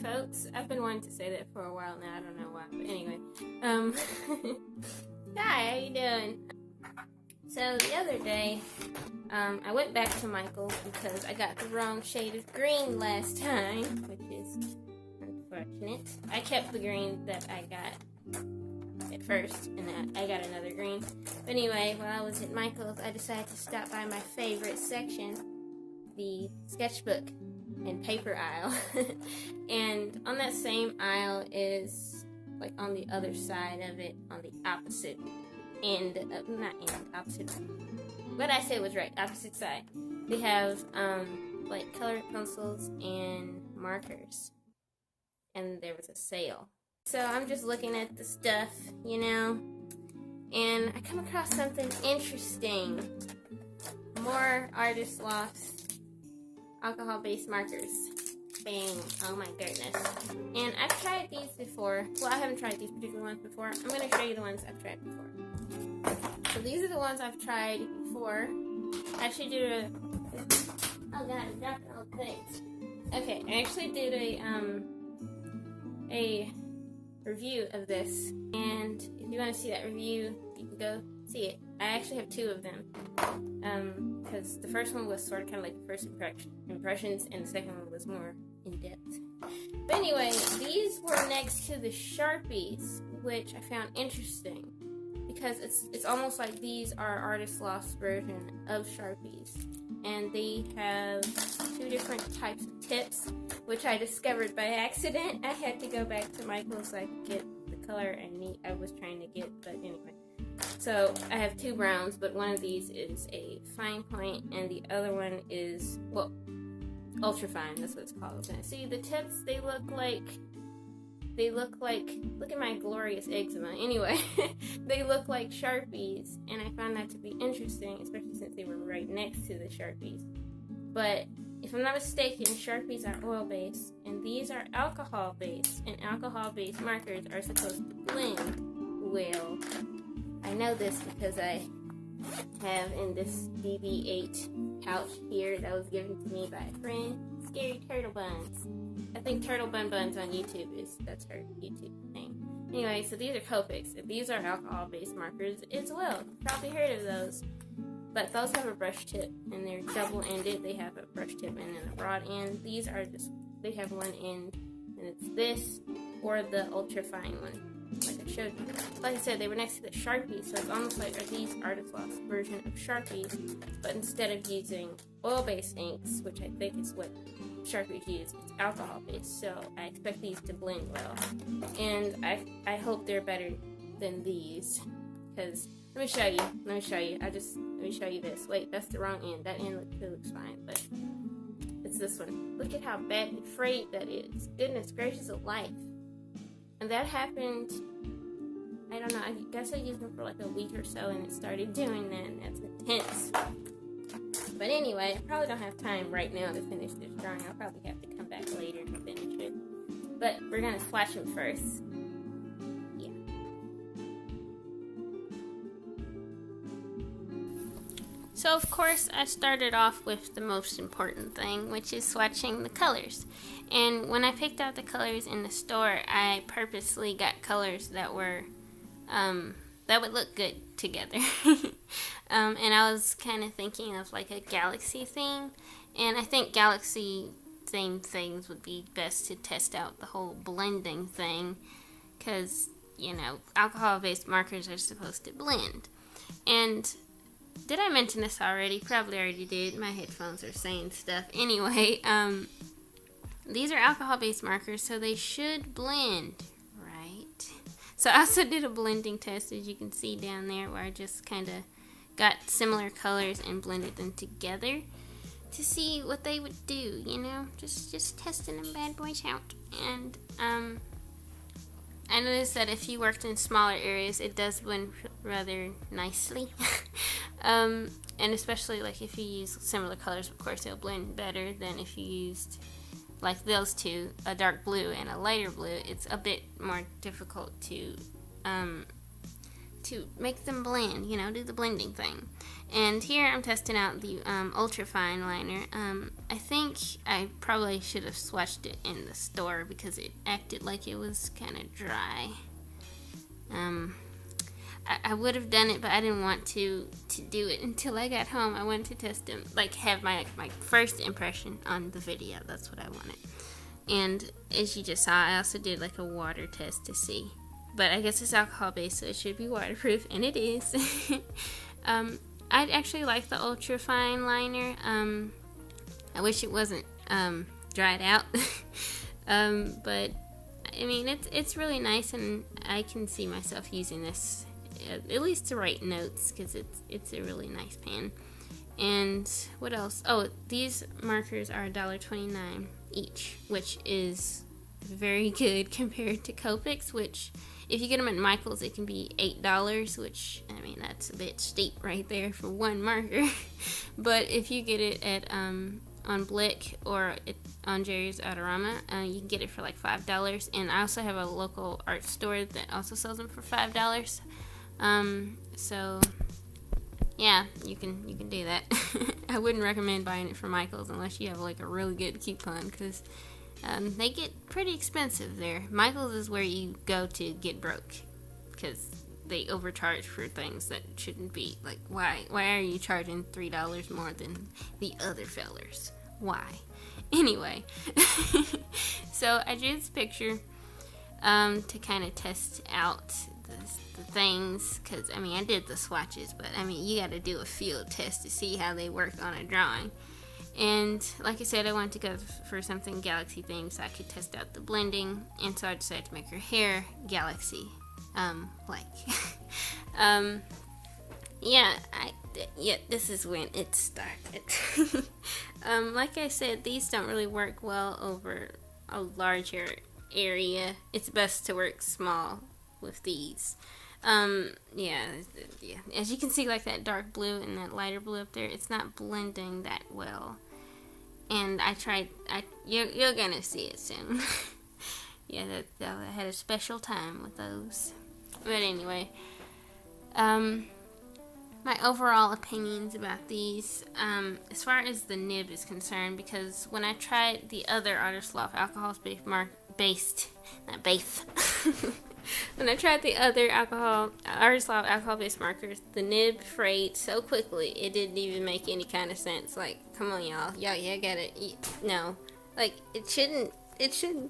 folks. I've been wanting to say that for a while now. I don't know why, but anyway. Hi, how you doing? So the other day, I went back to Michael's because I got the wrong shade of green last time, which is unfortunate. I kept the green that I got at first, and I got another green. But anyway, while I was at Michael's, I decided to stop by my favorite section, the sketchbook and paper aisle. And on that same aisle is, like, on the other side of it, on the opposite end of, not end, opposite, what I said was right, opposite side. They have, like, colored pencils and markers. And there was a sale. So I'm just looking at the stuff, you know, and I come across something interesting. More Artist Loft alcohol-based markers. Bang. Oh my goodness. And I've tried these before. Well, I haven't tried these particular ones before. I'm going to show you the ones I've tried before. So these are the ones I've tried before. I actually did a... Oh god, I'm dropping all things. Okay, I actually did a review of this, and if you want to see that review, you can go see it. I actually have two of them, because the first one was sort of kind of like first impressions, and the second one was more in-depth. But anyway, these were next to the Sharpies, which I found interesting, because it's almost like these are Artist Loft's version of Sharpies, and they have two different types of tips, which I discovered by accident. I had to go back to Michael's so I could get the color I was trying to get, but anyway. So I have two browns, but one of these is a fine point, and the other one is, well, ultra fine, that's what it's called. And see, the tips, they look like, look at my glorious eczema. Anyway, they look like Sharpies, and I found that to be interesting, especially since they were right next to the Sharpies. But if I'm not mistaken, Sharpies are oil-based, and these are alcohol-based, and alcohol-based markers are supposed to blend well. I know this because I have in this BB-8 pouch here that was given to me by a friend, Scary Turtle Buns. I think Turtle Bun Buns on YouTube that's her YouTube name. Anyway, so these are Copics, and these are alcohol-based markers as well. You've probably heard of those. But those have a brush tip, and they're double-ended. They have a brush tip and then a broad end. These are just, they have one end, and it's this or the ultra-fine one, like I showed you. Like I said, they were next to the Sharpies, so it's almost like, are these Artist Loft's version of Sharpies, but instead of using oil-based inks, which I think is what Sharpies use, it's alcohol-based, so I expect these to blend well. And I hope they're better than these, because let me show you. Let me show you this. Wait, that's the wrong end. That end looks fine, but it's this one. Look at how badly frayed that is. Goodness gracious of life. And that happened, I don't know, I guess I used them for like a week or so, and it started doing that, and that's intense. But anyway, I probably don't have time right now to finish this drawing. I'll probably have to come back later to finish it. But we're going to swatch them first. So of course I started off with the most important thing, which is swatching the colors. And when I picked out the colors in the store, I purposely got colors that were that would look good together. And I was kind of thinking of like a galaxy theme, and I think galaxy themed things would be best to test out the whole blending thing, because, you know, alcohol-based markers are supposed to blend. And did I mention this already? Probably already did. My headphones are saying stuff. Anyway, these are alcohol-based markers, so they should blend, right? So I also did a blending test, as you can see down there, where I just kind of got similar colors and blended them together to see what they would do, you know? Just testing them bad boys out. And, I noticed that if you worked in smaller areas, it does blend rather nicely. And especially like if you use similar colors, of course they'll blend better than if you used like those two, a dark blue and a lighter blue. It's a bit more difficult to to make them blend, you know, do the blending thing. And here I'm testing out the ultra fine liner. I think I probably should have swatched it in the store because it acted like it was kind of dry. I would have done it, but I didn't want to do it until I got home. I wanted to test them, like have my first impression on the video. That's what I wanted. And as you just saw, I also did like a water test to see. But I guess it's alcohol based, so it should be waterproof, and it is. I actually like the ultra fine liner. I wish it wasn't dried out. But I mean, it's really nice, and I can see myself using this at least to write notes, because it's a really nice pen. And what else? Oh, these markers are $1.29 each, which is very good compared to Copics, which if you get them at Michael's, it can be $8, which, I mean, that's a bit steep right there for one marker. But if you get it at on Blick or on Jerry's Autorama, you can get it for like $5. And I also have a local art store that also sells them for $5. So yeah, you can do that. I wouldn't recommend buying it from Michael's unless you have like a really good coupon, because they get pretty expensive there. Michael's is where you go to get broke, because they overcharge for things that shouldn't be. Like, why are you charging $3 more than the other fellers? Why? Anyway, so I drew this picture to kind of test out the things, because I mean, I did the swatches, but I mean, you got to do a field test to see how they work on a drawing. And like I said, I wanted to go for something galaxy themed so I could test out the blending, and so I decided to make her hair galaxy like. Yeah, this is when it started. Like I said, these don't really work well over a larger area. It's best to work small with these. Yeah. As you can see, like that dark blue and that lighter blue up there, it's not blending that well. And you're gonna see it soon. Yeah, I had a special time with those. But anyway, my overall opinions about these, as far as the nib is concerned, because when I tried the other Artist Loft when I tried the other Artist Loft alcohol-based markers, the nib frayed so quickly it didn't even make any kind of sense. Like, come on, y'all, got it. No, like it shouldn't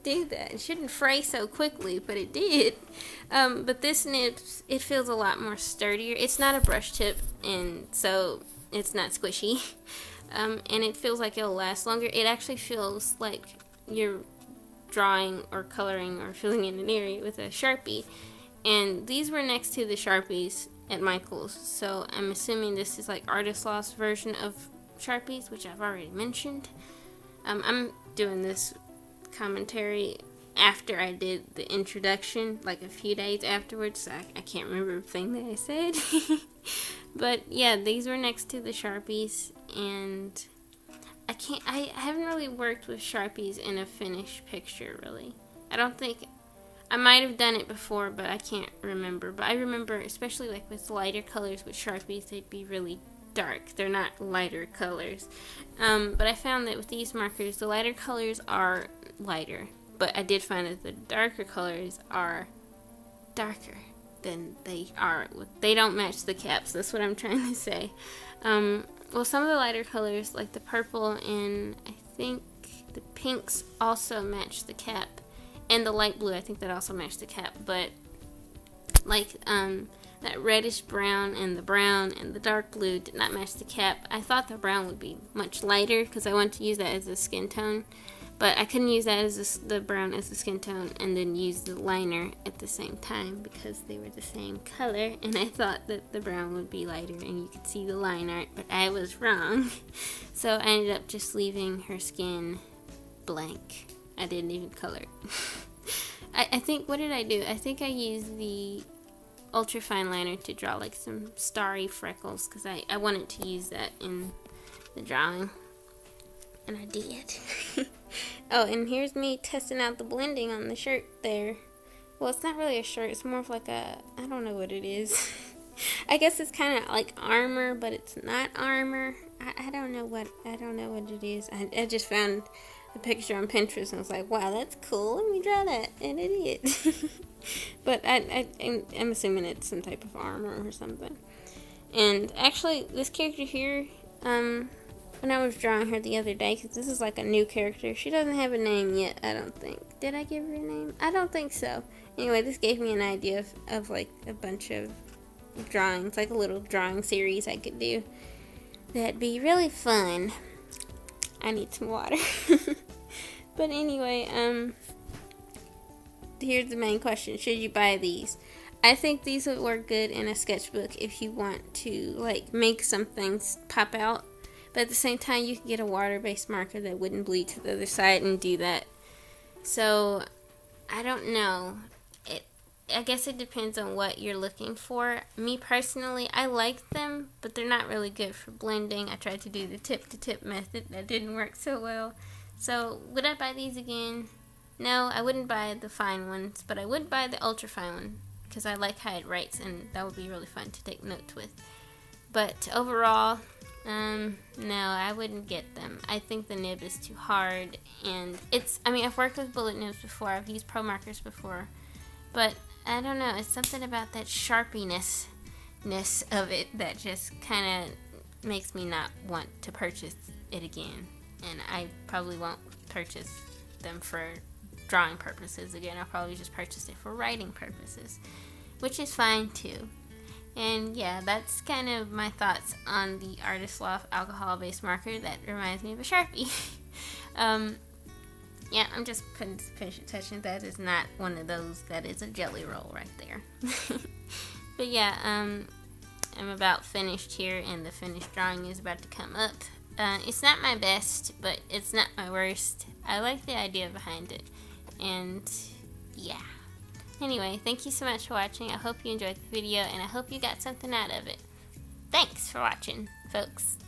do that. It shouldn't fray so quickly, but it did. But this nib, it feels a lot more sturdier. It's not a brush tip, and so it's not squishy. And it feels like it'll last longer. It actually feels like you're drawing or coloring or filling in an area with a Sharpie. And these were next to the Sharpies at Michael's, so I'm assuming this is like Artist Loft's version of Sharpies, which I've already mentioned. I'm doing this commentary after I did the introduction, like a few days afterwards, so I can't remember everything that I said. But yeah, these were next to the Sharpies, and I haven't really worked with Sharpies in a finished picture, really. I might have done it before, but I can't remember. But I remember, especially like with lighter colors with Sharpies, they'd be really dark. They're not lighter colors. But I found that with these markers, the lighter colors are lighter. But I did find that the darker colors are darker than they are. They don't match the caps. That's what I'm trying to say. Well, some of the lighter colors, like the purple and I think the pinks, also match the cap. And the light blue, I think that also matched the cap. But like that reddish brown and the dark blue did not match the cap. I thought the brown would be much lighter because I wanted to use that as a skin tone. But I couldn't use that as the brown as the skin tone and then use the liner at the same time because they were the same color. And I thought that the brown would be lighter and you could see the line art, but I was wrong. So I ended up just leaving her skin blank. I didn't even color it. I think, what did I do? I think I used the ultra fine liner to draw like some starry freckles because I wanted to use that in the drawing. And I did. Oh, and here's me testing out the blending on the shirt there. Well, it's not really a shirt. It's more of like I don't know what it is. I guess it's kind of like armor, but it's not armor. I don't know what it is. I just found a picture on Pinterest and was like, wow, that's cool. Let me draw that, and it is. But I'm assuming it's some type of armor or something. And actually, this character here, when I was drawing her the other day, because this is like a new character, she doesn't have a name yet, I don't think. Did I give her a name? I don't think so. Anyway, this gave me an idea of like a bunch of drawings, like a little drawing series I could do. That'd be really fun. I need some water. But anyway, here's the main question. Should you buy these? I think these would work good in a sketchbook if you want to like make some things pop out. But at the same time, you can get a water-based marker that wouldn't bleed to the other side and do that. So, I don't know. I guess it depends on what you're looking for. Me personally, I like them, but they're not really good for blending. I tried to do the tip-to-tip method. That didn't work so well. So, would I buy these again? No, I wouldn't buy the fine ones, but I would buy the ultra-fine one because I like how it writes, and that would be really fun to take notes with. But overall, no, I wouldn't get them. I think the nib is too hard, and I've worked with bullet nibs before. I've used pro markers before, but I don't know, it's something about that sharpiness of it that just kind of makes me not want to purchase it again. And I probably won't purchase them for drawing purposes again. I'll probably just purchase it for writing purposes, which is fine too. And yeah, that's kind of my thoughts on the Artist Loft alcohol-based marker that reminds me of a Sharpie. Yeah, I'm just putting finishing touches. That is not one of those. That is a jelly roll right there. But yeah, I'm about finished here, and the finished drawing is about to come up. It's not my best, but it's not my worst. I like the idea behind it, and yeah. Anyway, thank you so much for watching. I hope you enjoyed the video, and I hope you got something out of it. Thanks for watching, folks.